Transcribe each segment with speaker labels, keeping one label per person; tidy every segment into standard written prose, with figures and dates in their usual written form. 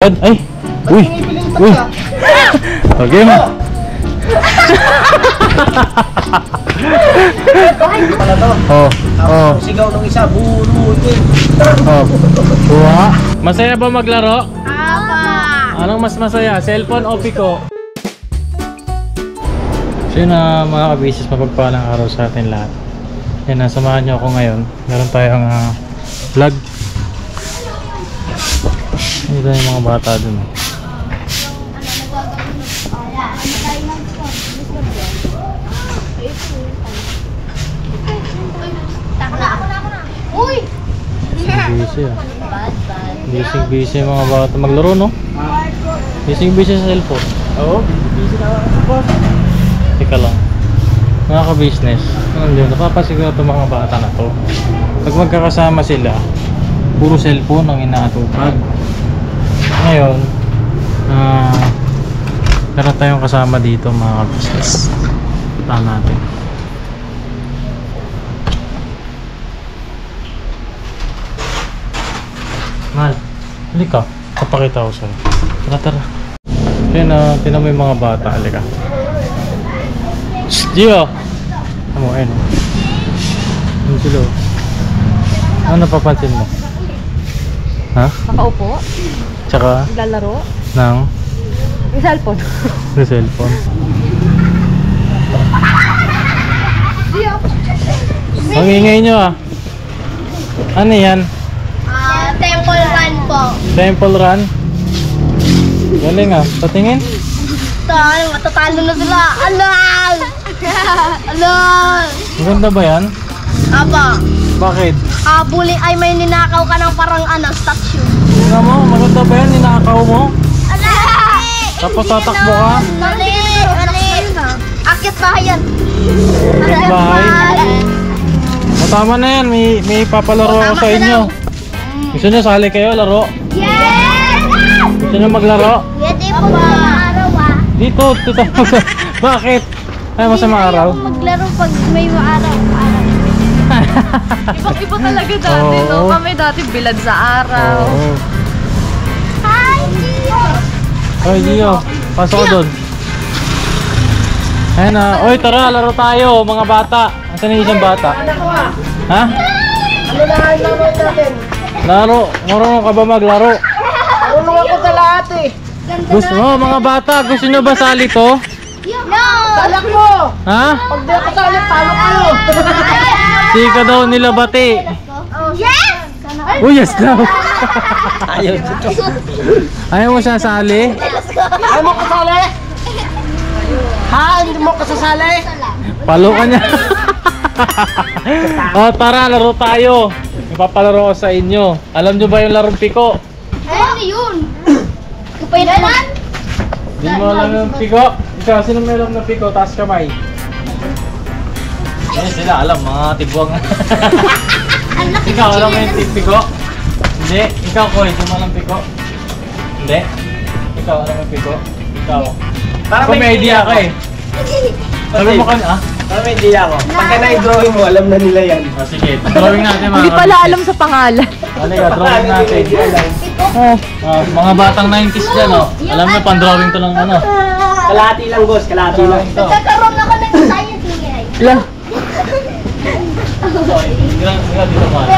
Speaker 1: agad. Ay! Uy! Uy! Okay mo.
Speaker 2: Pala to.
Speaker 1: Oh.
Speaker 2: Sigaw ng isa, bunutin.
Speaker 1: Oh. Buha. Masaya ba maglaro?
Speaker 3: Apa!
Speaker 1: Anong mas masaya? Cellphone o piko? So yun na mga kabisis, mapagpalang araw sa atin lahat. Yan, nasamahan nyo ako ngayon. Meron tayong vlog. Hindi tayo yung mga bata dun.
Speaker 3: Uy!
Speaker 1: Busy Busy mga bata maglaro, no? Busy sa cellphone.
Speaker 2: Oo, busy na ako boss.
Speaker 1: Teka lang. Mga ka-business, napapasiguro itong mga bata na to. Pag magkakasama sila, puro cellphone ang inaatupag. Ngayon, meron tayong kasama dito mga ka-business. Puntahan natin. Mahal, halika. Kapakita ko sa'yo. Tara. Kaya tinan mo yung mga bata. Halika. Shhh! Gio! Ano, ayun. Ano sila? Ano napapansin mo? Ha?
Speaker 3: Nakaupo?
Speaker 1: Tsaka?
Speaker 3: Naglalaro?
Speaker 1: Ng?
Speaker 3: Yung cellphone.
Speaker 1: Yung cellphone. Ang ingay nyo ah. Ano yan?
Speaker 3: Temple Run po.
Speaker 1: Temple Run? Galing ah. Patingin?
Speaker 3: Matatalo na sila. Alam! Alam!
Speaker 1: Maganda ba yan?
Speaker 3: Apa?
Speaker 1: Bakit?
Speaker 3: Bully ay may ninakaw ka ng parang statue.
Speaker 1: Tingnan mo, maganda ba yan? Ninakaw mo?
Speaker 3: Alam!
Speaker 1: Tapos tatakbo ka?
Speaker 3: Mali! Akit bahay yan.
Speaker 1: Akit bahay? Tama na yan, may papalaro ako sa inyo. Gusto nyo sali kayo, laro?
Speaker 3: Yes!
Speaker 1: Gusto nyo maglaro?
Speaker 3: Pwede po ba? Araw
Speaker 1: Dito. Bakit? Ay, masama araw?
Speaker 3: Maglaro pag may araw.
Speaker 4: Ibang-iba talaga dati, no? Kami dati bilad sa araw.
Speaker 1: Oo.
Speaker 3: Hi, Gio!
Speaker 1: Hoy, Gio. Pasok ko doon. Ayan na. Oy, tara, laro tayo, mga bata. Asan yung isang bata? Ha?
Speaker 2: Ano na ang laro natin?
Speaker 1: Laro. Marunong ka ba maglaro?
Speaker 2: Marunong ako sa lahat eh.
Speaker 1: Gusto mo, mga bata, gusto nyo ba sali to?
Speaker 3: No!
Speaker 2: Salak mo!
Speaker 1: Ha?
Speaker 2: Pag di ako sali, talo kayo.
Speaker 1: Sika daw nila bati.
Speaker 3: Yes!
Speaker 1: Oh, yes daw.
Speaker 2: Ayaw dito.
Speaker 1: Ayaw mo siya sali?
Speaker 2: Ayaw mo kasali? Ha? Hindi mo kasasali?
Speaker 1: Palo ka niya. O, tara, laro tayo. Ipapalaro ko sa inyo. Alam nyo ba yung larong piko?
Speaker 3: Ano yun? Kupainalan?
Speaker 1: Hindi mo alam yung piko? Ikaw, sino may alam ng piko? Taas kamay. Ayun sila, alam, mga tibwang. Ikaw, alam mo yung piko? Hindi. Ikaw, Koy, hindi mo alam piko? Hindi. Ikaw, alam mo yung piko? Ikaw. Kung may idea ka eh. Sabi mo ka na, ah?
Speaker 2: Parang may idea ako. Pagka na-drawing mo, alam na nila yan.
Speaker 1: Oh, sige, drawing natin mga
Speaker 4: Hindi pala
Speaker 1: kabisnes.
Speaker 4: alam sa pangalan.
Speaker 1: Halika, drawing natin. Mga batang 90s dyan, oh. Alam mo, pan-drawing to lang ano.
Speaker 2: Kalahati lang boss, kalahati lang.
Speaker 1: Drawing to.
Speaker 3: Nagkakaroon ako ng science ingay.
Speaker 1: Ilan? Ilan dito, mahal?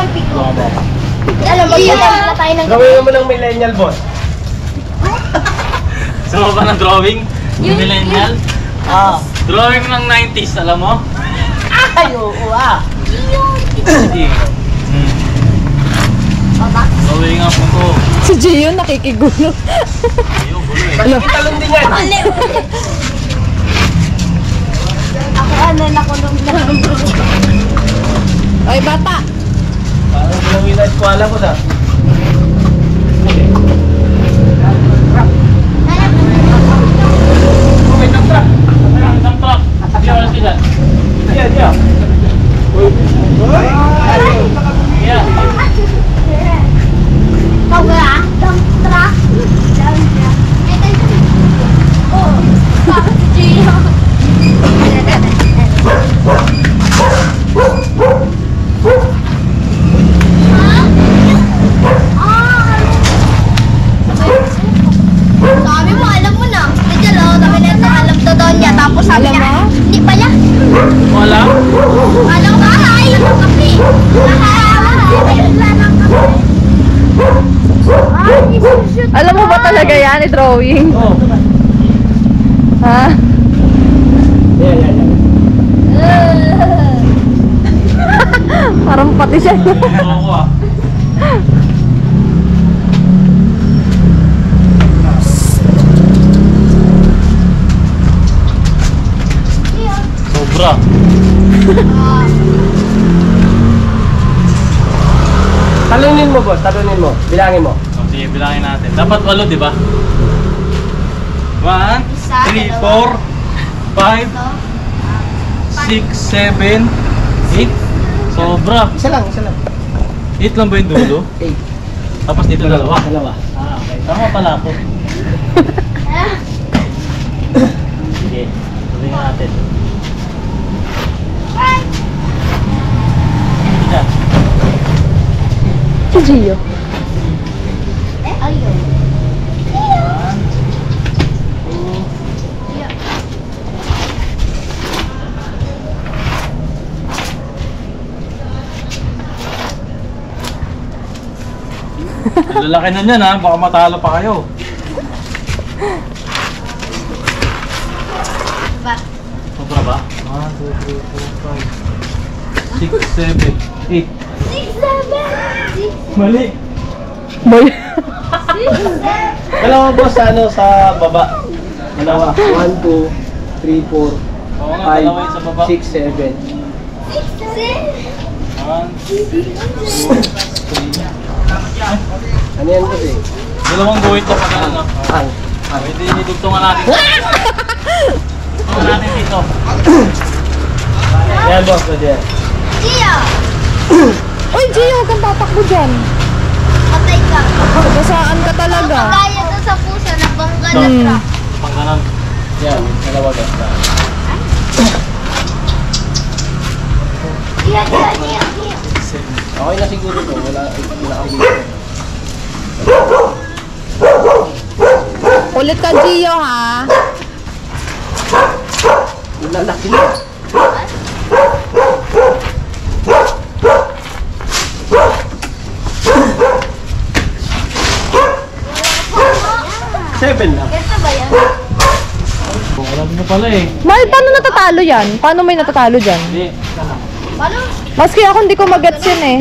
Speaker 3: Alam mo, na tayo ng
Speaker 2: Drawing mo ng millennial boss.
Speaker 1: Sama ba ng drawing? Yung millennial? Drawing ng 90s, alam mo?
Speaker 2: Ay, oo ah.
Speaker 1: Sige. Drawing nga po ko.
Speaker 4: Si Gio nakikigulo.
Speaker 1: Ayun, gulo eh.
Speaker 2: Italon din yan.
Speaker 3: ako ako nung
Speaker 4: Ay, bata!
Speaker 2: Parang gawin na eskwala ko sa.
Speaker 1: Isang truck. Hindi wala sila.
Speaker 2: Diyan.
Speaker 1: Yeah.
Speaker 3: Pagwa, dump truck. Oh, Gio. Alam ko, ay, kape.
Speaker 4: Alam mo ba talaga yan, i-drawing?
Speaker 1: Oh.
Speaker 4: Ha?
Speaker 2: Yan.
Speaker 4: Parang pati siya.
Speaker 1: Ako ah. Sobra.
Speaker 2: Talunin mo, boss. Talunin mo. Bilangin mo.
Speaker 1: So, sige, bilangin natin. Dapat 8, di ba? 1,
Speaker 3: Isa,
Speaker 1: 3,
Speaker 3: dalawa.
Speaker 1: 4, 5, 6, 7, 8. Sobra.
Speaker 2: Isa lang.
Speaker 1: 8 lang ba yung dulo?
Speaker 2: 8.
Speaker 1: Tapos dito dalawa.
Speaker 2: Dalawa.
Speaker 1: Ah, okay. Tama pala ako. Sige, tuloy natin. Isa.
Speaker 4: Si Gio.
Speaker 3: Ayun.
Speaker 1: 1, 2. Lalaki na niyan ha, baka matalo pa kayo.
Speaker 3: Ba?
Speaker 1: Sobra ba? 1, 2, 3, 4, 5, 6, 7, 8.
Speaker 3: 6, 7, 6,
Speaker 1: Mali.
Speaker 4: Boy.
Speaker 3: 6, 7.
Speaker 2: Dalawa, boss, sa baba. Dalawa. 1, 2, 3, 4,
Speaker 1: Oo nga, dalawa yung sa baba.
Speaker 2: 5, 6, 7.
Speaker 1: 1, 2, 3.
Speaker 2: Ano yan, boss eh?
Speaker 1: Dalawang guhit na pag ano.
Speaker 2: Ang.
Speaker 1: Pwede dinidugtungan natin. Dugtungan natin dito.
Speaker 2: Yan, boss. Pwede yan.
Speaker 3: Gia,
Speaker 4: Uy, Gio, huwag kang tatakbo dyan.
Speaker 3: patay ka.
Speaker 4: Basaan ka talaga.
Speaker 3: Kaya doon sa puso na bangga na
Speaker 4: Hmm.
Speaker 3: truck.
Speaker 1: Pang ganon.
Speaker 2: Yan. Dalawa, boss.
Speaker 3: Gia.
Speaker 2: Okay na siguro to. Wala kang video.
Speaker 4: Ulit ka, Gio, ha?
Speaker 2: Lalaki na. Seven lang.
Speaker 3: Ito ba yan?
Speaker 1: Oh, alam nyo pala eh.
Speaker 4: Mahal, paano natatalo yan? Paano may natatalo dyan?
Speaker 1: Hindi.
Speaker 3: Paano?
Speaker 4: Maski ako hindi ko mag-gets yun eh.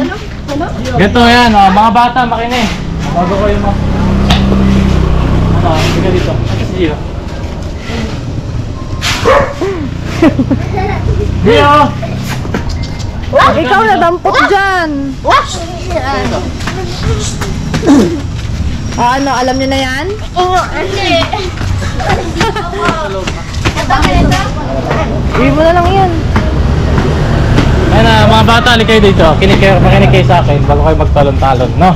Speaker 1: Ganito yan, oh, mga bata, makinig. Bago ko yung ano, sige dito. Sige. Dio!
Speaker 4: Ikaw nadampot dyan. Ano, alam niyo na yan?
Speaker 3: Oo, hindi. Ito, ganito.
Speaker 4: Iwi mo na lang yan.
Speaker 1: Ayan na, mga bata, halik kayo dito. Makinig kayo sa akin bago kayo magtalon-talon, no?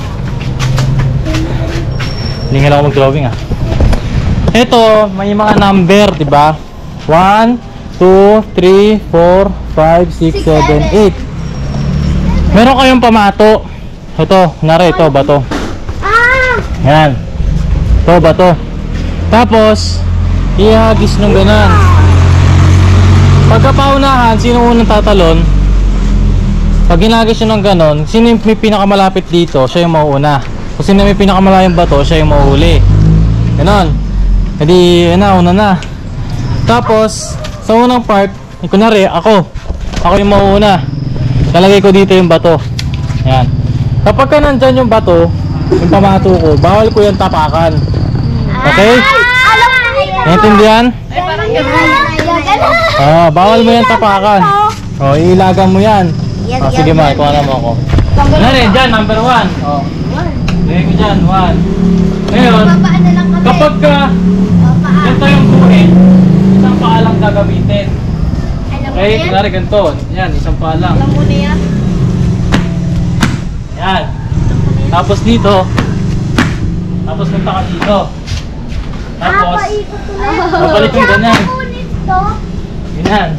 Speaker 1: Hindi nga lang ako mag-drawing ah. Ito, may mga number, di ba? 1, 2, 3, 4, 5, 6, 7, 8. Meron kayong pamato. Ito, nari, ito, bato. Yan. Ito, bato. Tapos, ihagis nung ganan. Pagka paunahan, sino unang tatalon? Pag ginagis nyo ng ganon, sino yung may pinakamalapit dito, siya yung mauuna. Kung sino may pinakamalayong bato, siya yung mauhuli. Ganon. Hindi, una na. Tapos, sa unang part, kunwari, ako yung mauuna. Lalagay ko dito yung bato. Yan. Kapag ka nandyan yung bato, yung pamato ko, bawal ko yung tapakan. Okay?
Speaker 3: Alam mo na yan.
Speaker 1: Naintindihan?
Speaker 3: Ganun.
Speaker 1: Bawal mo yan tapakan. Ilagan mo yan. Sige ma, ikuha na mo ako. Nari, dyan, number 1. Lagay ko dyan, 1. Ngayon,
Speaker 3: Papaano lang kami?
Speaker 1: kapag ka ganito yung buhit, isang paa lang gagamitin.
Speaker 3: Alam mo
Speaker 1: Okay,
Speaker 3: yan?
Speaker 1: kunwari ganito. Yan, isang paa lang.
Speaker 3: Alam mo na yan?
Speaker 1: Yan. Tapos dito. Tapos punta ka dito. Tapos, babalik yung ganyan.
Speaker 3: Ito.
Speaker 1: Ganyan.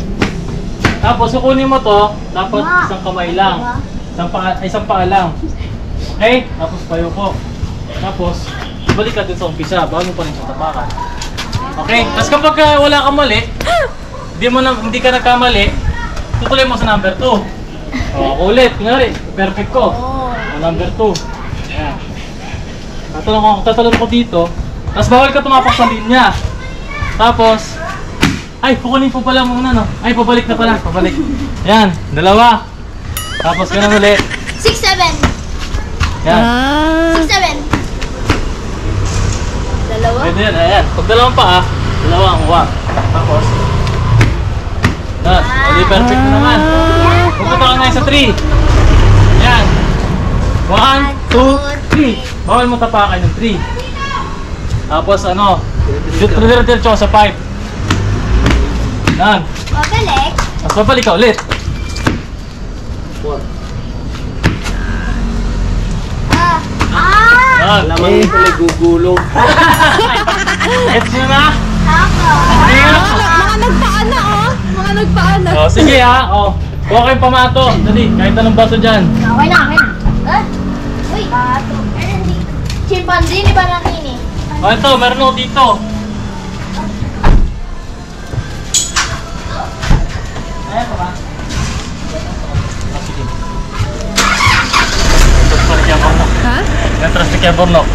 Speaker 1: Tapos, kukunin mo to. Tapos, isang kamay lang. Isang paa lang. Okay? Tapos, payo ko. Tapos, balik ka dun sa umpisa. Bawal mo pa rin sa tapakan. Okay? Tapos kapag wala kang mali, hindi ka nagkamali, tutuloy mo sa number 2. O, ako ulit. Kunyari, perfect ko. O, number 2. Ayan. Tatalon ko dito. Tapos bawal ka tumapak sa linya. Tapos, ay, kukunin po pala muna, no? Ay, pabalik na pala. Pabalik. Ayan, dalawa. Tapos, ganun ulit.
Speaker 3: 6-7.
Speaker 1: Yan.
Speaker 3: 6-7. Dalawa.
Speaker 1: Pwede yan, ayan. Pag dalawang pa, dalawa ang kuha. Tapos, yan. Hindi perfect na naman. Pupunta ka na sa 3. Yan. 1, 2, 3. Bawal mo tapakan yung 3. Tapos ano, diretso ka sa 5. Yan.
Speaker 3: Pabalik.
Speaker 1: Tapos babalik ka ulit. Yan.
Speaker 2: Laman mo pala gugulong.
Speaker 1: Gets nyo na?
Speaker 3: Ako.
Speaker 4: Mga nagpaan na, oh. Mga nagpaan na.
Speaker 1: O, sige ha. O, kuha kayong pamato. Dali, kahit anong bato dyan.
Speaker 3: Okay na, okay na. Uy, bato. Chimpanzee ni Bananini.
Speaker 1: O, ito, meron ako dito. Ayan pa ba? O, sige. Ito pa rin kaya bornok.
Speaker 4: Ha?
Speaker 1: Natras na kaya bornok.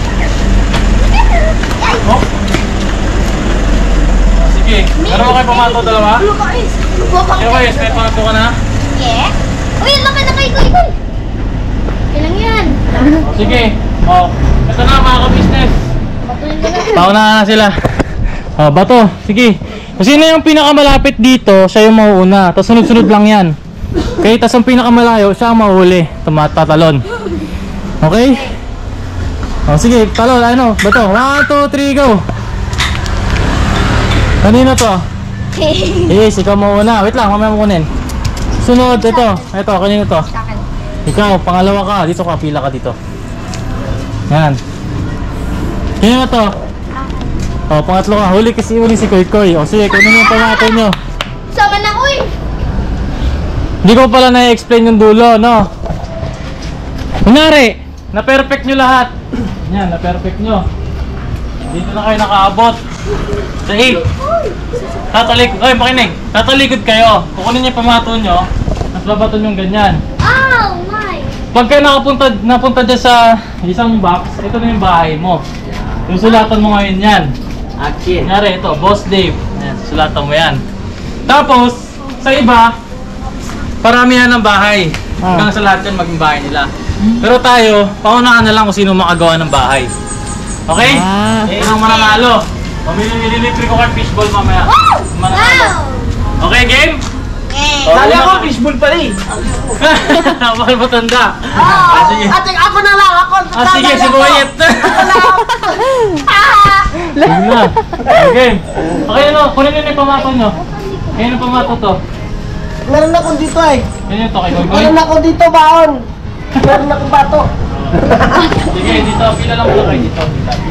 Speaker 1: O. O, sige. Meron mo kayo pamato dalawa?
Speaker 3: Guys.
Speaker 1: Yung guys, may pamato ka na?
Speaker 3: Yeah. Uy, laki na kayo, ikoy. Ilang yan?
Speaker 1: O, sige. O, ito na mga ka-business.
Speaker 3: Batuin ko na.
Speaker 1: Pauna na sila. Oh, bato. Sige. Kung sino yung pinakamalapit dito, siya yung mauuna. Tapos sunod-sunod lang yan. Okay? Tapos ang pinakamalayo, siya ang mahuli. Tatalon. Okay? Oh, sige. Talon. Ano? Bato. 1, 2, 3, go! Kanino to? Yes, ikaw mauuna. Wait lang, mamaya mo kunin. Sunod. Ito. Ito. Kanino to? Ikaw. Pangalawa ka. Dito ka. Pila ka dito. Yan. Kanino to? O, pangatlo ka. Huli si Koy Koy. O, sige, kunin mo yung pamato nyo.
Speaker 3: Sama na, uy.
Speaker 1: Hindi ko pala na-explain yung dulo, no? Kunyari, na-perfect nyo lahat. Yan, na-perfect nyo. Dito na kayo nakaabot. Sa 8. Tatalikod. Ay, makinig. Tatalikod kayo. Kukunin nyo yung pamato nyo. Tapos babaton yung ganyan.
Speaker 3: Oh, my.
Speaker 1: Pag kayo napunta dyan sa isang box, ito na yung bahay mo. Yung sulatan mo ngayon yan.
Speaker 2: Akin.
Speaker 1: Kunyari, ito, Boss Dave. Ayan, sulatan mo yan. Tapos, sa iba, paramihan ng bahay. Hanggang sa lahat yan maging bahay nila. Pero tayo, paunahan na lang kung sino makagawa ng bahay. Okay? Eh, ang mananalo. Mamili-libre ko kay fishball mamaya. Mananalo.
Speaker 3: Wow.
Speaker 1: Okay, game?
Speaker 3: Okay.
Speaker 1: Oh,
Speaker 2: Dali
Speaker 1: una
Speaker 2: ako,
Speaker 1: ka.
Speaker 2: fishball pa rin.
Speaker 1: Mahal matanda.
Speaker 3: Oh.
Speaker 1: Sige.
Speaker 2: Ate, ako na lang. Ako.
Speaker 1: Sige, si Boyet. Sige na. Okay. Okay, ano? Kunin nyo na yung pamato nyo. Kaya yung pamato to.
Speaker 2: Meron ako dito eh.
Speaker 1: Kaya to kay Goy Goy.
Speaker 2: Meron ako dito, baon. Meron ako bato.
Speaker 1: Sige, dito. Pila lang muna kayo dito.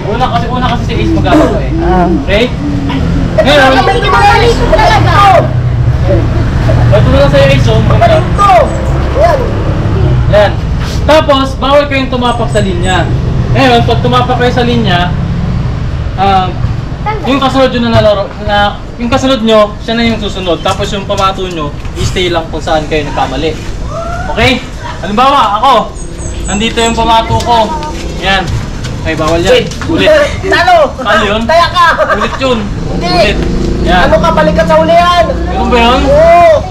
Speaker 1: Una kasi si Ace mag-ato eh. Okay? Ngayon,
Speaker 3: Hindi mo mali talaga.
Speaker 1: bato na lang sa'yo Ace, oh. Maganda.
Speaker 2: Ito. Yan.
Speaker 1: Yan. Tapos, bawal kayong tumapak sa linya. Ngayon, pag tumapak kayo sa linya, yung kasunod yun yung kasunod nyo, siya na yung susunod. Tapos yung pamato nyo, i-stay lang kung saan kayo nagkamali. Okay? Halimbawa, ako, nandito yung pamato ko. Yan. Okay, bawal yan. Ulit.
Speaker 2: Talo.
Speaker 1: Talo yun?
Speaker 2: Taya ka.
Speaker 1: Ulit yun.
Speaker 2: Hindi.
Speaker 1: Ulit. Yan.
Speaker 2: Ano ka, balik ka sa ulian.
Speaker 1: Ganun ba yun?
Speaker 2: Oo.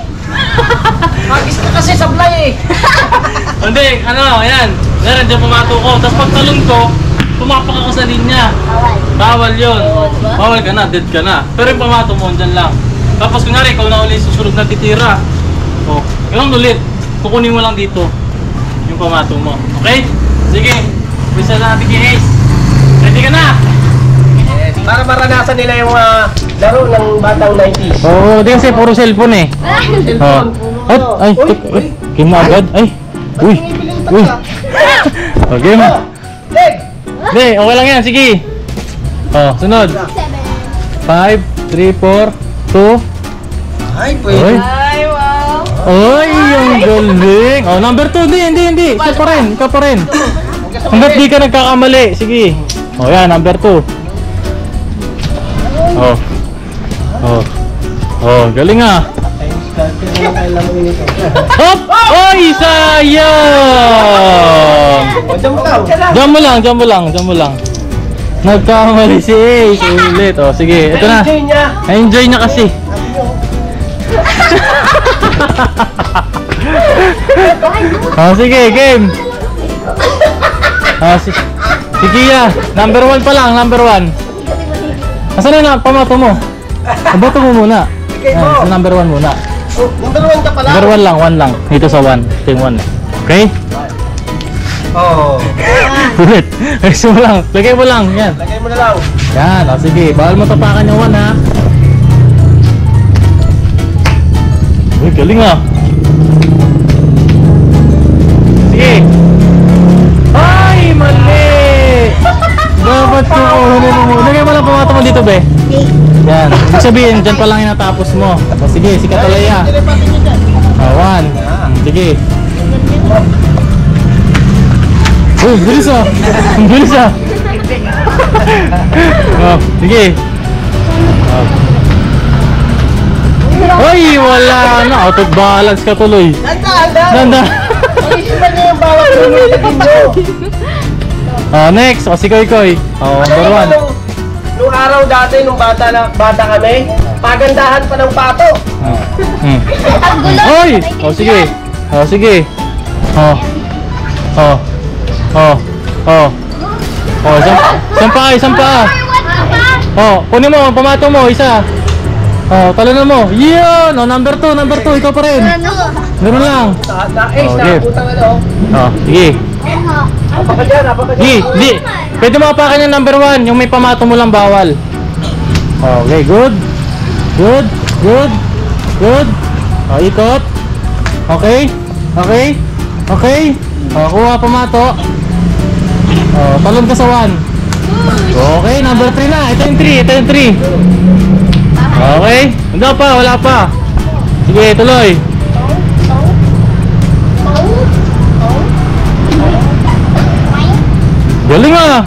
Speaker 2: Magis ka kasi sablay eh.
Speaker 1: Hindi, ano, yan. Yan, nandiyan pamato ko. Tapos pag talon ko, tumapak ako sa linya. Bawal yun. Bawal ka na, dead ka na. Pero yung pamato mo, dyan lang. Tapos kunyari, ikaw na ulit susunod na titira. O, ganun ulit. Kukunin mo lang dito yung pamato mo. Okay? Sige. Bisa na natin kay Ace. Ready ka na?
Speaker 2: Para maranasan nila yung laro ng batang 90s.
Speaker 1: Oo, di kasi puro cellphone eh. Ay, game na agad. Ay, uy. Okay mo.
Speaker 2: Leg!
Speaker 1: Hindi, okay lang yan. Sige. Oh, sunod. 5, 3, 4, 2.
Speaker 2: Ay,
Speaker 1: Oy.
Speaker 4: Ay, wow.
Speaker 1: Oy, yung galing. Oh, number 2. Hindi. Ikaw pa rin. Hanggat di ka nagkakamali. Sige. Oh, yan, number 2. Oh, galing ah. Hop! Oy, sayang! Diyan mo lang, diyan mo lang, diyan mo lang. Nagkamali si Ace ulit. Oh, sige, ito na. Enjoy niya kasi. Oh, sige, game. Oh, si Kia, number 1 pa lang, number 1. Asan na pamato mo? Abato mo muna. Sa number 1 muna.
Speaker 2: Number 1 ka pala.
Speaker 1: Number 1 lang, 1 lang. Dito sa 1. Ito yung 1. Okay?
Speaker 2: Oh.
Speaker 1: Ulit. Gusto mo lang. Lagay mo lang. Yan.
Speaker 2: Lagay mo na lang.
Speaker 1: Yan. O sige. Bawal mo tapakan yung 1 ha. Uy, galing ah. Sige. Ay, mali. Dapat ko. Lagay mo lang pamato mo dito, be. Yan. Ibig sabihin, dyan pa lang yung natapos mo. O sige, si Katalaya. 1. Sige. Uy, bilis ah. Bilis ah. Oh, sige. Uy, wala na. Out of balance ka tuloy. Nanda.
Speaker 2: Isipan niyo yung bawat lumilipin nyo.
Speaker 1: Next. O, si Koy Koy. Number 1.
Speaker 2: Nung araw dati, nung bata kami, pagandahan pa ng pato.
Speaker 3: Ang gulo.
Speaker 1: Oy! O, sige. O, sige. Isang pa. Kunin mo, pamato mo, isa. Talunan mo. Yun! Number 2, ikaw pa rin. Meron lang.
Speaker 2: Na-ace, nakaputang ano.
Speaker 1: Sige.
Speaker 2: Apaka dyan.
Speaker 1: Di. Pwede mo apakan yung number 1, yung may pamato mo lang bawal. Okay, good. Ikot. Okay. Kuha pamato. Talon ka sa 1. Okay, number 3 na. Ito yung 3. Okay. Wala pa. Sige, tuloy. Galing ah.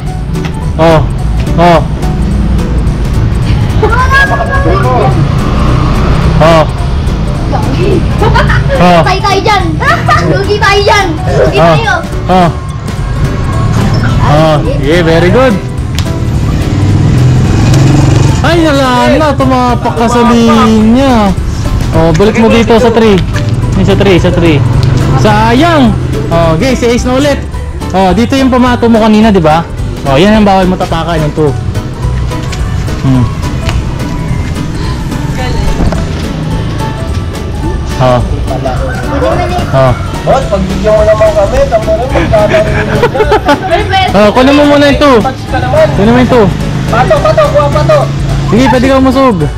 Speaker 3: Patay tayo dyan. Lugi tayo dyan. Lugi tayo.
Speaker 1: Yeah, very good. Ay, na, tumapak ka sa linya. Balik mo dito sa 3. Sa 3. Sayang. Okay, si Ace na ulit. Dito yung pamato mo kanina, di ba? Yan ang bawal mo tapakan, yung 2.
Speaker 2: Boss, pagbigyan mo naman kami, tamo rin magkakaroon na.
Speaker 1: Kunin mo muna yung 2.
Speaker 2: Touch ka naman.
Speaker 1: Kunin mo yung 2.
Speaker 2: Pato, kuha pato.
Speaker 1: Sige, pwede ka umusog.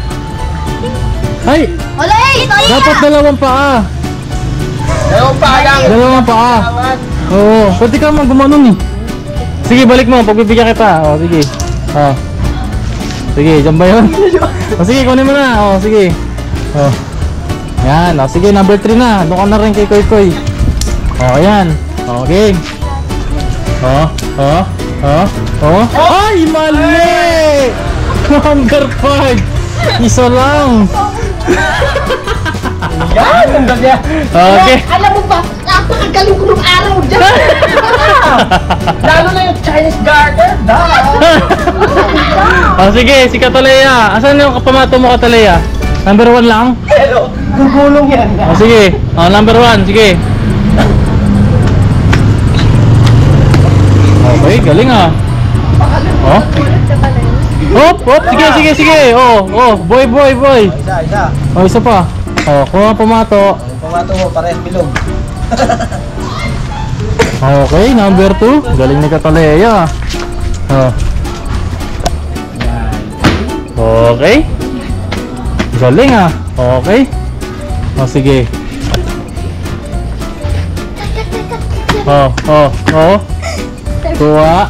Speaker 1: Ay!
Speaker 3: Wala tayo.
Speaker 1: Dapat 2 paa.
Speaker 2: Dalawang paa lang.
Speaker 1: 2 paa. Oo, pwede ka gumanon eh. Sige, balik mo, pagbibigyan kita. Sige. Sige, dyan ba yun? Sige, kunin mo na. Sige. Yan, sige, number 3 na. Doon ka na rin kay Koy Koy. Ayan. Okay. Ay, mali! Number 5. Isa lang.
Speaker 2: Yan, ang ganda.
Speaker 1: Okay.
Speaker 2: Alam mo ba, napakagaling ko nung araw dyan. Lalo na yung Chinese garter.
Speaker 1: Sige, si Katalaya. Asan yung kapamato mo, Katalaya? Number 1 lang?
Speaker 2: Hello, gugulong yan.
Speaker 1: Sige. Number 1, sige. Okay, galing ah. Hop, sige. Boy.
Speaker 2: Isa.
Speaker 1: Isa pa. Kuha pamato.
Speaker 2: Pamato mo, parehas bilog.
Speaker 1: Okay, number 2. Galing ni Katalaya. Okay. Galing ah. Okay. Sige. Kuha.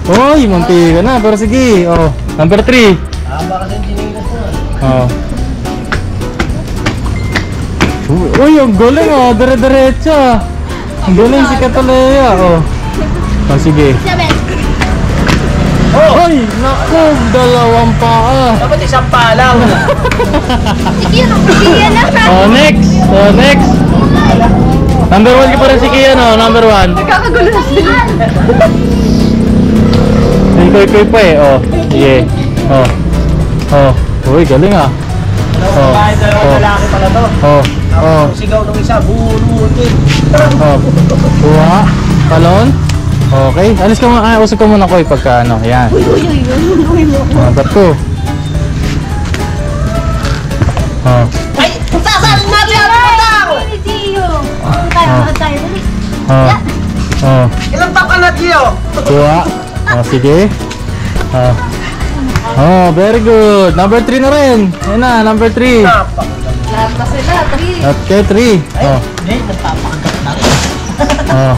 Speaker 1: Oy, munti ka na. Pero sige. Number 3.
Speaker 2: Baka kasi ginilas na.
Speaker 1: Uy, ang galing ah. Dire-diretso ah. Ang galing si Katalaya. Sige.
Speaker 3: 7.
Speaker 1: Oy! Naku, dalawang paa.
Speaker 2: Dapat isang pa lang.
Speaker 3: Sige, sige na sa.
Speaker 1: Oh, next. Oh, next. Number 1 ka pa rin si Kian, oh. Number 1.
Speaker 4: Nagkakagulo na sila.
Speaker 1: May koy-koy pa eh. Oh, sige. Oh. Oh. Uy, galing ah. Oh.
Speaker 2: Kahit dalawang lalaki pala to.
Speaker 1: Oh. Oh.
Speaker 2: Tapos sigaw ng isa, bunutin.
Speaker 1: Oh. Kuha. Talon. Okay. Alis ka muna. Usog ka muna, Koy, pagka ano. Yan. Number 2. Oh.
Speaker 2: Ay, sasalin natin ang patang!
Speaker 3: Ini Gio. Tayo, tayo.
Speaker 1: Oh. Oh.
Speaker 2: Ilang taon ka na, Gio?
Speaker 1: Kuha. Oh, sige. Oh. Oh, very good. Number 3 na rin. Yan na, number 3.
Speaker 4: Lahat na sila. 3.
Speaker 1: Okay, 3. Oh.
Speaker 2: Hindi, nagpapakagat na rin.
Speaker 1: Oh.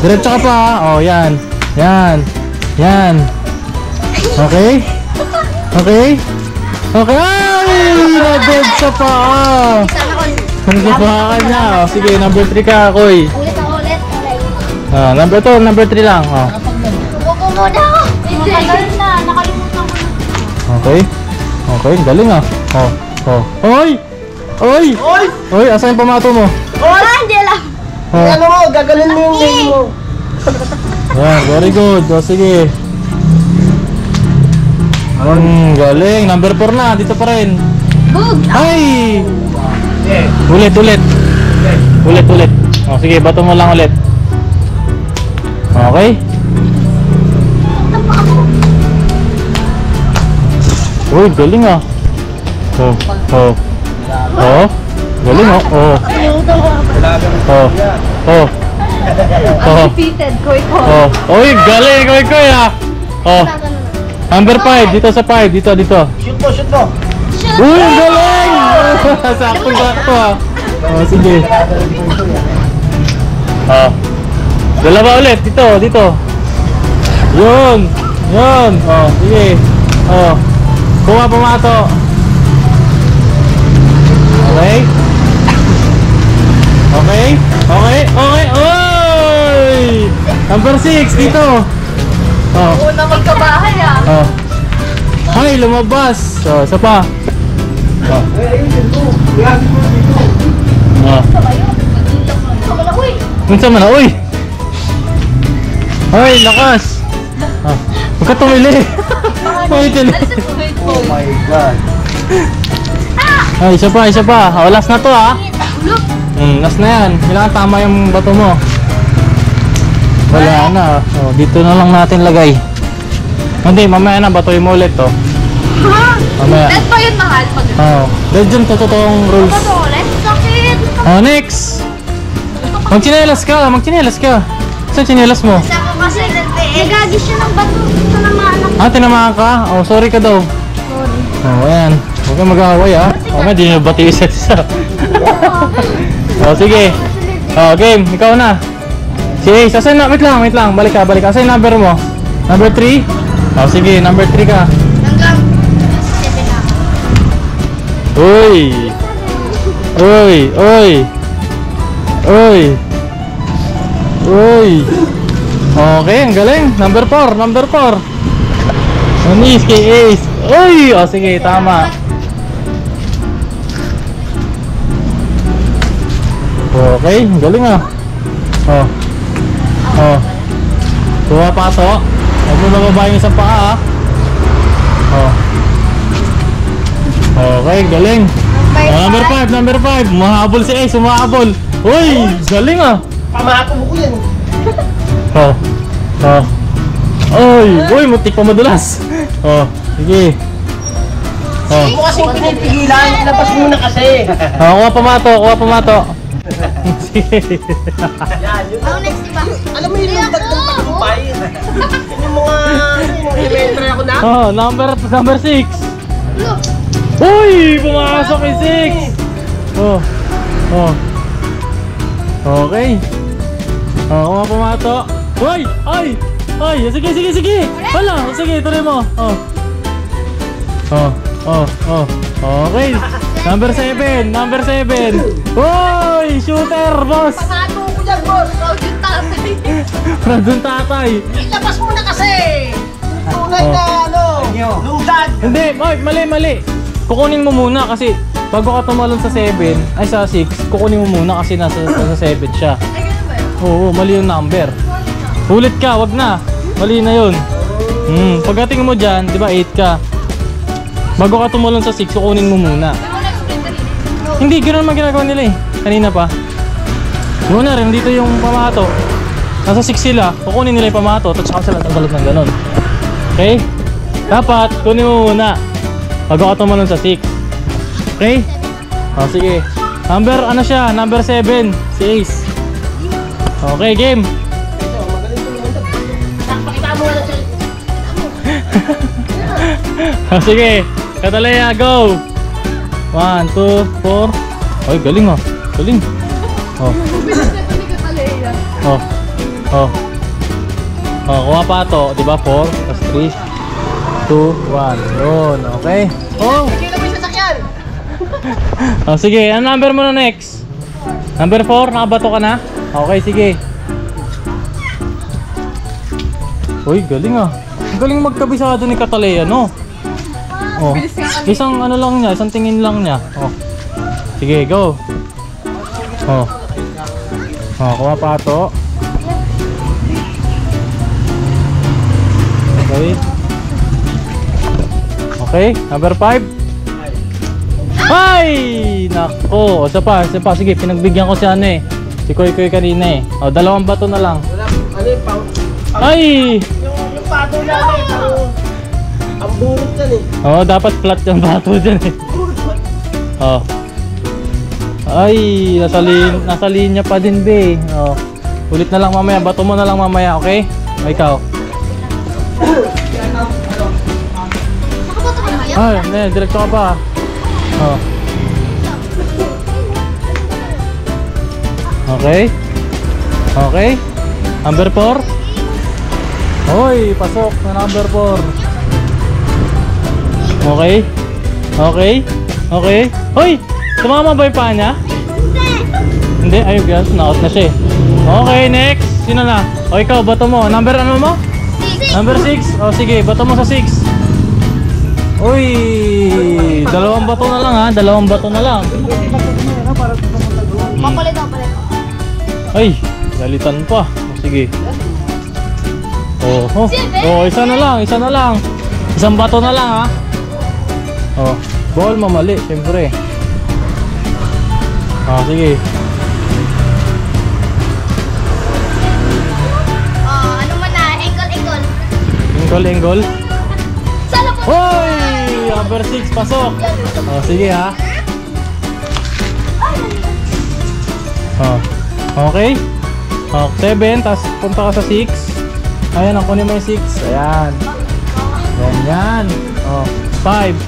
Speaker 1: Diretso ka pa. Ha? Oh, yan. Yan. Yan. Okay? Okay? Okay. Ay! Na-dead sa paa.
Speaker 3: Sana ko.
Speaker 1: Ang gabakan niya. Oh, sige, number 3 ka, Koy.
Speaker 3: Ulit ako ulit.
Speaker 1: Oh, number 2, number 3 lang. Oh.
Speaker 3: Upo muna ako. Matagal na. Nakalimutan ko na.
Speaker 1: Okay. Okay, galing ah. Oh. Oh. Oy! Oy!
Speaker 2: Oy!
Speaker 1: Oy, asan yung pamato mo?
Speaker 3: Angela.
Speaker 1: Oh.
Speaker 2: Ano mo, gagalin mo yung game mo.
Speaker 1: Yan, very good. O, sige. Galing. Number 4 na. Dito pa rin.
Speaker 3: Bug.
Speaker 1: Ay!
Speaker 2: Yeah.
Speaker 1: Ulit, ulit. Ulit, ulit. O, sige, bato mo lang ulit. Okay? Uy, galing ah. Oh, oh. Oh, galing oh. Oh,
Speaker 2: Wala kang
Speaker 1: oh. Oh. Oh.
Speaker 4: Undefeated. Koy-koy.
Speaker 1: Oh. Uy, galing. Koy, koy ah. Oh. Number 5. Dito sa 5. Dito, dito.
Speaker 2: shoot mo, shoot mo.
Speaker 1: Uy, ang galing! Sakto-sakto ah. Oh, sige. Oh. Dalawa ulit. Dito, dito. Yun. Yun. Oh, sige. Oh. Kuha pamato. Okay? Okay? Okay? Okay? Oy! Number 6 dito. Oh.
Speaker 4: Una magkabahay ah.
Speaker 1: Oh. Ay, lumabas. Oh, isa pa. Oh. Oh. Minsan man na, uy! Ay, lakas! Oh. Huwag ka tumili! Uy, tili!
Speaker 2: Oh my God.
Speaker 1: Ay, isa pa, isa pa. Oh, last na to ah. Last na yan. Kailangan tama yung bato mo. Wala na. Oh, dito na lang natin lagay. Hindi, mamaya na. Batoy mo ulit to. Mamaya.
Speaker 4: Dead pa yun, mahal. Pag
Speaker 1: Oh, legend to totoong rules.
Speaker 3: Ito ulit. Sakit.
Speaker 1: Oh, next! Magchinelas ka, magchinelas ka. Saan chinelas mo?
Speaker 3: Sa ako kasi nagagis siya ng bato. Ito naman ang
Speaker 1: Ah, tinamaan ka? Oh, sorry ka daw.
Speaker 3: sorry.
Speaker 1: Oh, ayan. Huwag kang mag-away ah. Oh, may di nyo bati isa't isa. Oh, sige. Oh, game. Ikaw na. Si Ace. Asan na? Wait lang, wait lang. Balik ka, balik ka. Asan yung number mo? Number 3? Oh, sige. Number 3 ka.
Speaker 3: Hanggang 7 na.
Speaker 1: Uy! Uy! Uy! Uy! Uy! Okay, ang galing. Number 4. Number 4. Anis kay Ace. Uy! O, sige. Tama. Okay, ang galing ah. Oh. Oh. Kuha pato. Huwag mo bababa yung isang paa ah. Oh. Okay, galing. Oh, number 5, number 5. Mahabol si Ace, mahabol. Uy, galing ah.
Speaker 2: Pamato mo ko yan.
Speaker 1: Oh. Oh. Uy, uy, mutik pa madulas. Oh, sige. Oh.
Speaker 2: Hindi mo kasing pinipigilan. Ilabas muna kasi.
Speaker 1: Oh, kuha pamato, kuha pamato. Sige.
Speaker 2: Yan, yun.
Speaker 3: Ako next, diba?
Speaker 2: Alam mo yung dagdag tagumpay. Yung mga elementary ako na.
Speaker 1: Oh, number 6. Uy, pumasok yung 6. Oh. Oh. Okay. Oh, kuha pamato. Uy, ay. Ay, sige, sige, sige. Wala, sige, tuloy mo. Oh. Oh, oh, oh. Okay. Number 7, number 7. Uy, shooter, boss.
Speaker 2: Pamato ko dyan, boss.
Speaker 4: Proud yung tatay.
Speaker 1: Nandun tatay.
Speaker 2: Ilabas mo na kasi. Tunay
Speaker 1: Oh.
Speaker 2: na Lungdag!
Speaker 1: Hindi, Mark, mali. Kukunin mo muna kasi bago ka tumalon sa 7, ay sa 6, kukunin mo muna kasi nasa 7 siya.
Speaker 4: Ay, ganun ba yun?
Speaker 1: Oo, mali yung number. Ulit ka, wag na. Mali na yun. Pagdating mo dyan, di ba 8 ka. Bago ka tumalon sa 6, kukunin mo muna.
Speaker 4: May mo na-explain kanina.
Speaker 1: Hindi, ganoon naman ginagawa nila eh. Kanina pa. Muna rin, dito yung pamato. Nasa 6 sila, kukunin nila yung pamato, tapos saka sila tagalog ng ganon. Okay? Dapat, kunin mo muna. Bago ka tumalon sa 6. Okay? O, sige. Number, ano siya? Number 7. Si Ace. Okay, game.
Speaker 2: Pakita mo na siya.
Speaker 1: O, sige. Katalaya, go! 1, 2, 4. Ay, galing ah. Galing. Oh.
Speaker 4: Bilis na ito ni Katalea.
Speaker 1: Oh. Oh. Oh, kuha pa to, 'di ba? 4 plus 3 2 1. Yun, okay. Oh.
Speaker 2: Kailan mo yung sasakyan?
Speaker 1: Oh, sige, ano number mo na next? Number 4, nakabato ka na? Okay, sige. Uy, galing ah. Ang galing magkabisado ni Katalea, no? Oh.
Speaker 4: Bilis nga kami.
Speaker 1: Isang ano lang niya, isang tingin lang niya. Oh. Sige, go. Oh. Oh, kuha pa to. Okay. Okay, number 5. Ay! Nako, isa pa. Sige, pinagbigyan ko si ano eh. Si Koy Koy kanina eh. O, 2 bato na lang.
Speaker 2: Wala, ano yung pang...
Speaker 1: Ay!
Speaker 2: Yung pato namin, ang burot yan eh.
Speaker 1: Oh, dapat flat yung bato dyan eh. Oh. Ay, nasa linya pa din be. Oh. Ulit na lang mamaya, bato mo na lang mamaya, okay? O, ikaw.
Speaker 3: Nakaboto ka na
Speaker 1: Ay, hindi, diretso ka pa. Oh. Okay. Okay. Number 4. Hoy, pasok na number 4. Okay. Okay. Okay. Hoy, tumama ba yung paa niya? Hindi. Ayun, guys, na-out na siya eh. Okay, next. Sino na? O, ikaw, bato mo. Number ano mo? Number 6. O, sige, bato mo sa 6. Uy, 2 bato na lang ha. 2 bato na lang.
Speaker 3: Papalit.
Speaker 1: Ay, galitan pa. O, sige. Oh, isa na lang. Isang bato na lang ha. Oh, ball mamali, siyempre. Ah, sige.
Speaker 3: Ano man na, engkol.
Speaker 1: Engol.
Speaker 3: Sala po.
Speaker 1: Hoy! Number 6, pasok. Oh, sige ha. Oh, okay. Oh, 7, tapos punta ka sa 6. Ayan, ang kunin mo yung 6. Ayan. Ganyan. Oh, 5.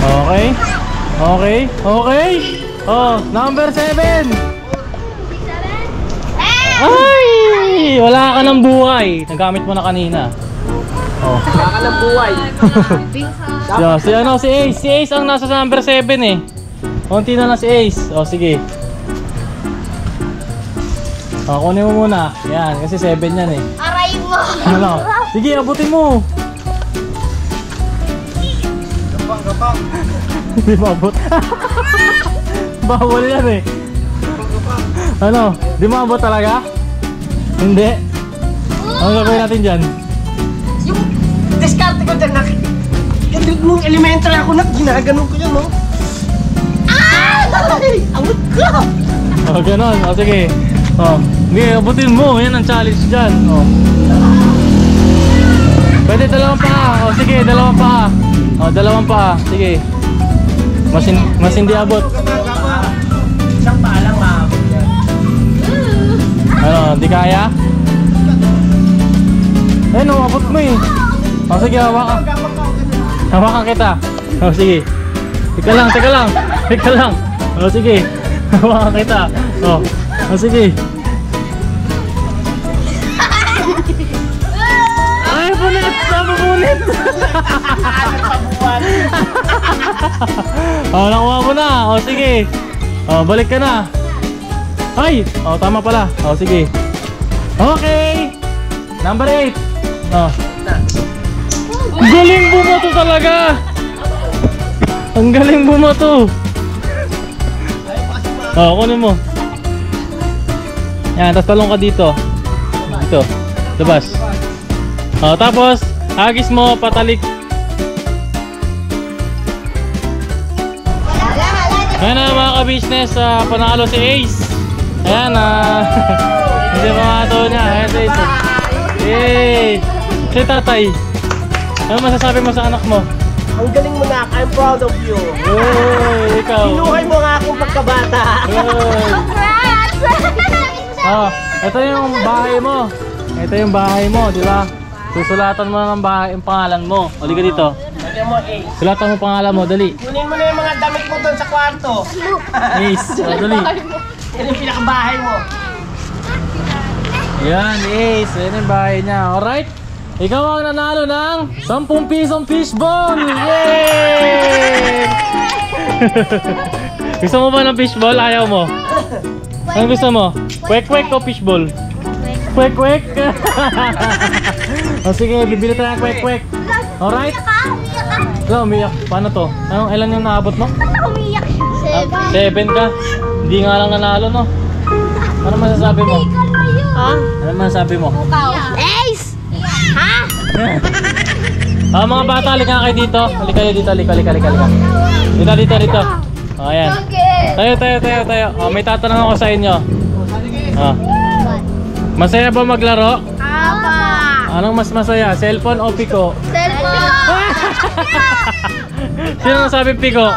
Speaker 1: Okay. Oh, number 7. Ay! Wala ka ng buhay. Nagamit mo na kanina. Oh.
Speaker 2: Wala ka ng buhay.
Speaker 1: Si Ace. Si Ace ang nasa number 7 eh. Konti na lang si Ace. O, sige. O, kunin mo muna. Yan, kasi 7 yan eh.
Speaker 3: Aray mo.
Speaker 1: Ano? Sige, abutin mo.
Speaker 2: Gapang.
Speaker 1: Hindi maabot. Bawal yan eh. Ano? Di maabot talaga? Hindi. Ano gagawin natin dyan?
Speaker 2: Yung diskarte ko dyan, nung elementary ako na, ginaganon ko yun, no? Ay! Amot ko!
Speaker 1: O, ganon. O, sige. O, hindi, abutin mo. Yan ang challenge dyan. O. Pwede 2 pa. O, sige, 2 pa. O, 2 pa. Sige. Mas hindi abot.
Speaker 2: Isang paalang maabot yan.
Speaker 1: Ano, hindi kaya? Eh, no, abot mo eh. O, sige, hawakan. Hawakan kita. O, sige. Teka lang. O, sige. Hawakan kita. O, sige. Ay, punit! Punit! O, nakuha mo na. O, sige. O, balik ka na. Ay! O, tama pala. O, sige. Okay! Number 8. O. Galing bumoto talaga! Ang galing bumoto! Oh, kunin mo. Yan, tapos talong ka dito. Dito. Labas. Oh, tapos, hagis mo, patalik. Ayan na mga ka-business, panalo si Ace. Ayan na. Hindi pa mga to niya. Ayan si Ace. Yay! Si tatay. Ano masasabi mo sa anak mo?
Speaker 2: Ang galing mo na, I'm proud of you.
Speaker 1: Uy, ikaw.
Speaker 2: Pinuhay mo ang aking pagkabata.
Speaker 1: Uy. Oh, ito yung bahay mo. Ito yung bahay mo, di ba? Susulatan mo ng bahay, yung pangalan mo. O, di ka dito.
Speaker 2: Lagyan mo, Ace.
Speaker 1: Sulatan mo pangalan mo, dali.
Speaker 2: Kunin mo na yung mga damit mo doon sa kwarto.
Speaker 1: Ace, o, dali.
Speaker 2: Yan yung pinakabahay mo.
Speaker 1: Yan, Ace. Yan yung bahay niya. Alright? Ikaw ang nanalo ng 10 pisong fishball! Yay! Gusto mo ba ng fishball? Ayaw mo? Ano gusto mo? Kwek-kwek o fishball? Kwek-kwek! O sige, bibili tayo ng kwek-kwek. Alright? Wala, umiyak. Paano to? Anong ilan yung naabot mo?
Speaker 3: Umiyak.
Speaker 1: 7 ka? Hindi nga lang nanalo, no? Ano masasabi mo?
Speaker 3: Ha?
Speaker 1: Ano masasabi mo?
Speaker 3: Ace! Ha?
Speaker 1: Mga bata, halika kayo dito. Halika kayo dito, halika. Dito. O, ayan. Tayo. O, may tatanong ako sa inyo. O. Masaya ba maglaro?
Speaker 3: Apa!
Speaker 1: Anong mas masaya? Cellphone o piko?
Speaker 3: Cellphone!
Speaker 1: Sino nasabi piko?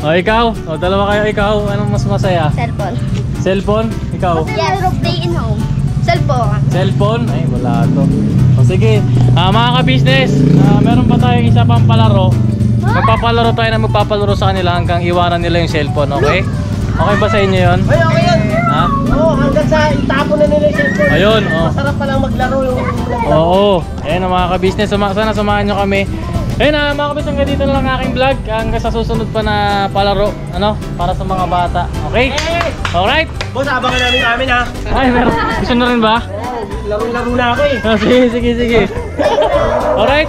Speaker 1: O, ikaw? O, dalawa kayo, ikaw. Anong mas masaya?
Speaker 3: Cellphone.
Speaker 1: Cellphone? Ikaw?
Speaker 3: Yes. Stay in home. Cellphone.
Speaker 1: Cellphone? Ay, wala to. O, sige. Mga ka-business, meron pa tayong isa pang palaro. Magpapalaro tayo na magpapalaro sa kanila hanggang iwanan nila yung cellphone, okay? Okay ba sa inyo yun?
Speaker 2: Ay, okay yun.
Speaker 1: Ha?
Speaker 2: Oo, hanggang sa itapon na nila yung cellphone.
Speaker 1: Ayun, oh.
Speaker 2: Masarap palang maglaro yung...
Speaker 1: Oo. Ayan mga ka-business, sana samahan nyo kami. Ayun mga ka-business, hanggang dito na lang aking vlog. Hanggang sa susunod pa na palaro, ano? Para sa mga bata. Okay? Alright?
Speaker 2: Boss, abangan namin ha.
Speaker 1: Ay, meron. Gusto nyo rin ba?
Speaker 2: Laro-laro na ako eh.
Speaker 1: Oh, sige. Alright?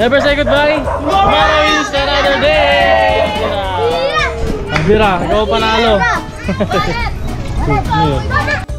Speaker 1: Never say goodbye. Tomorrow is another day. Ang bira, ikaw panalo.
Speaker 3: Ano?